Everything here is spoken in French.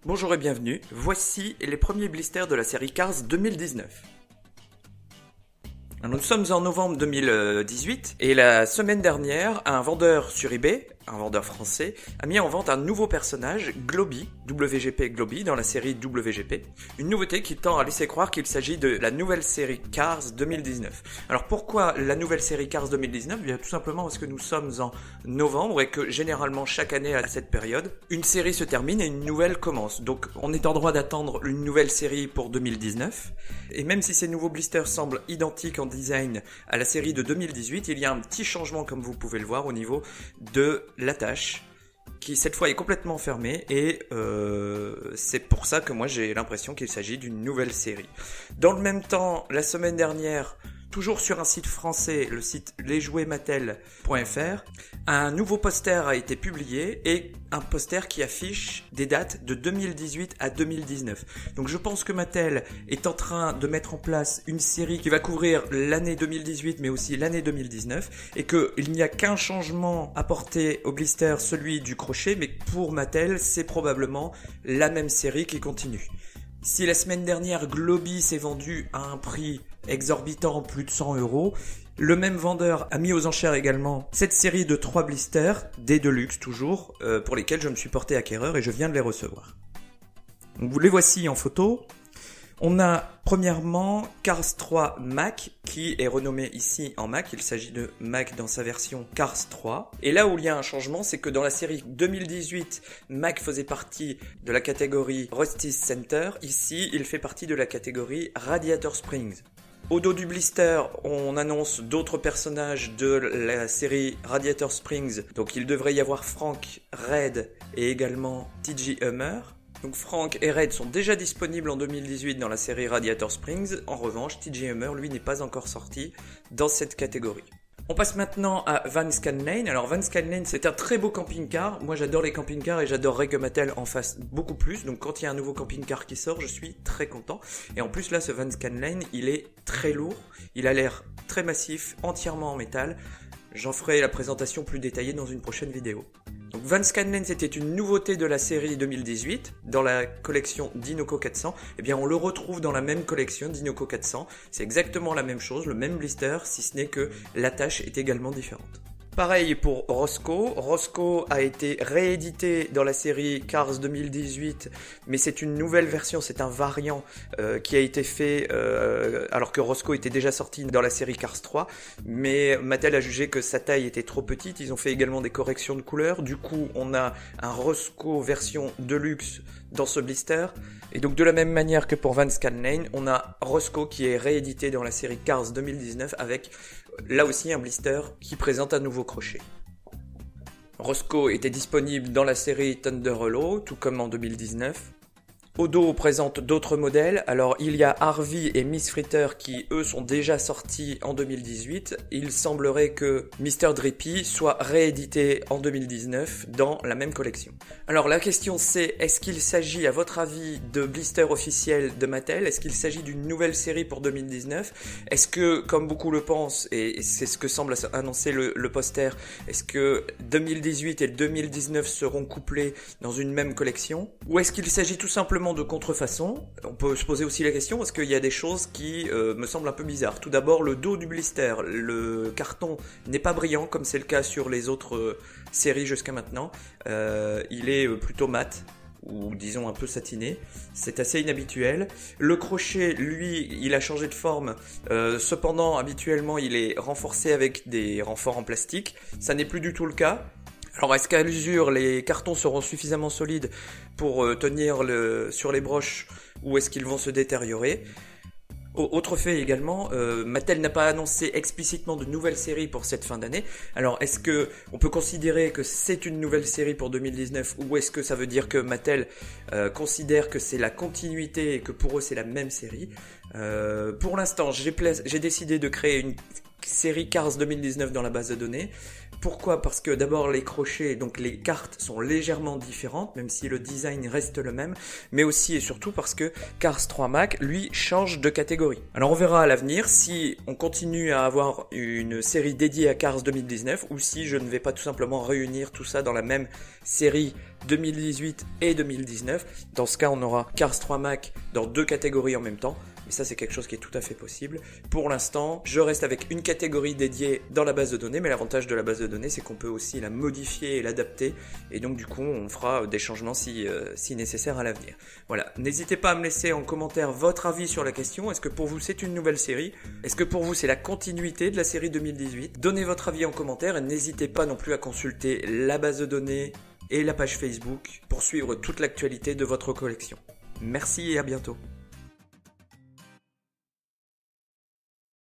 Bonjour et bienvenue, voici les premiers blisters de la série Cars 2019. Nous sommes en novembre 2018 et la semaine dernière, un vendeur sur eBay, un vendeur français, a mis en vente un nouveau personnage, Globby, WGP Globby, dans la série WGP. Une nouveauté qui tend à laisser croire qu'il s'agit de la nouvelle série Cars 2019. Alors pourquoi la nouvelle série Cars 2019 ? Bien tout simplement parce que nous sommes en novembre et que généralement chaque année à cette période, une série se termine et une nouvelle commence. Donc on est en droit d'attendre une nouvelle série pour 2019. Et même si ces nouveaux blisters semblent identiques en design à la série de 2018, il y a un petit changement comme vous pouvez le voir au niveau de l'attache qui cette fois est complètement fermée et c'est pour ça que moi j'ai l'impression qu'il s'agit d'une nouvelle série. Dans le même temps, la semaine dernière, toujours sur un site français, le site lesjouetsmattel.fr, un nouveau poster a été publié et un poster qui affiche des dates de 2018 à 2019. Donc je pense que Mattel est en train de mettre en place une série qui va couvrir l'année 2018 mais aussi l'année 2019 et qu'il n'y a qu'un changement apporté au blister, celui du crochet, mais pour Mattel c'est probablement la même série qui continue. Si la semaine dernière Globby s'est vendu à un prix exorbitant, plus de 100 €, le même vendeur a mis aux enchères également cette série de 3 blisters, des Deluxe toujours, pour lesquels je me suis porté acquéreur et je viens de les recevoir. Donc vous les voici en photo. On a premièrement Cars 3 Mac qui est renommé ici en Mac, il s'agit de Mac dans sa version Cars 3. Et là où il y a un changement, c'est que dans la série 2018, Mac faisait partie de la catégorie Rusty's Center, ici il fait partie de la catégorie Radiator Springs. Au dos du blister, on annonce d'autres personnages de la série Radiator Springs, donc il devrait y avoir Frank, Red et également TJ Hummer. Donc Frank et Red sont déjà disponibles en 2018 dans la série Radiator Springs. En revanche, TJ Hummer, lui, n'est pas encore sorti dans cette catégorie. On passe maintenant à Van Scanlane. Alors Van Scanlane, c'est un très beau camping-car. Moi, j'adore les camping-cars et j'adorerais que Mattel en fasse beaucoup plus. Donc quand il y a un nouveau camping-car qui sort, je suis très content. Et en plus, là, ce Van Scanlane, il est très lourd. Il a l'air très massif, entièrement en métal. J'en ferai la présentation plus détaillée dans une prochaine vidéo. Donc Van Scanlane, c'était une nouveauté de la série 2018, dans la collection Dinoco 400. Eh bien, on le retrouve dans la même collection Dinoco 400. C'est exactement la même chose, le même blister, si ce n'est que l'attache est également différente. Pareil pour Roscoe. Roscoe a été réédité dans la série Cars 2018, mais c'est une nouvelle version, c'est un variant qui a été fait alors que Roscoe était déjà sorti dans la série Cars 3, mais Mattel a jugé que sa taille était trop petite. Ils ont fait également des corrections de couleurs. Du coup, on a un Roscoe version Deluxe dans ce blister. Et donc de la même manière que pour Van Scanlane, on a Roscoe qui est réédité dans la série Cars 2019 avec là aussi un blister qui présente un nouveau crochet. Roscoe était disponible dans la série Thunder Hollow, tout comme en 2019. Odo présente d'autres modèles. Alors il y a Harvey et Miss Fritter qui eux sont déjà sortis en 2018. Il semblerait que Mr. Drippy soit réédité en 2019 dans la même collection. Alors la question c'est, est-ce qu'il s'agit à votre avis de blister officiel de Mattel ? Est-ce qu'il s'agit d'une nouvelle série pour 2019 ? Est-ce que, comme beaucoup le pensent, et c'est ce que semble annoncer le poster, est-ce que 2018 et 2019 seront couplés dans une même collection ? Ou est-ce qu'il s'agit tout simplement de contrefaçon ? On peut se poser aussi la question parce qu'il y a des choses qui me semblent un peu bizarres. Tout d'abord, le dos du blister, le carton n'est pas brillant comme c'est le cas sur les autres séries jusqu'à maintenant. Il est plutôt mat, ou disons un peu satiné. C'est assez inhabituel. Le crochet, lui, il a changé de forme. Cependant, habituellement, il est renforcé avec des renforts en plastique. Ça n'est plus du tout le cas. Alors est-ce qu'à l'usure les cartons seront suffisamment solides pour tenir sur les broches ou est-ce qu'ils vont se détériorer ? Autre fait également, Mattel n'a pas annoncé explicitement de nouvelle série pour cette fin d'année. Alors est-ce que on peut considérer que c'est une nouvelle série pour 2019 ou est-ce que ça veut dire que Mattel considère que c'est la continuité et que pour eux c'est la même série ? Pour l'instant, j'ai décidé de créer une série Cars 2019 dans la base de données. Pourquoi? Parce que d'abord les crochets, donc les cartes sont légèrement différentes, même si le design reste le même, mais aussi et surtout parce que Cars 3 Mac, lui, change de catégorie. Alors on verra à l'avenir si on continue à avoir une série dédiée à Cars 2019 ou si je ne vais pas tout simplement réunir tout ça dans la même série 2018 et 2019. Dans ce cas, on aura Cars 3 Mac dans 2 catégories en même temps. Et ça, c'est quelque chose qui est tout à fait possible. Pour l'instant, je reste avec une catégorie dédiée dans la base de données, mais l'avantage de la base de données, c'est qu'on peut aussi la modifier et l'adapter. Et donc, du coup, on fera des changements si nécessaire à l'avenir. Voilà. N'hésitez pas à me laisser en commentaire votre avis sur la question. Est-ce que pour vous, c'est une nouvelle série? Est-ce que pour vous, c'est la continuité de la série 2018? Donnez votre avis en commentaire et n'hésitez pas non plus à consulter la base de données et la page Facebook pour suivre toute l'actualité de votre collection. Merci et à bientôt.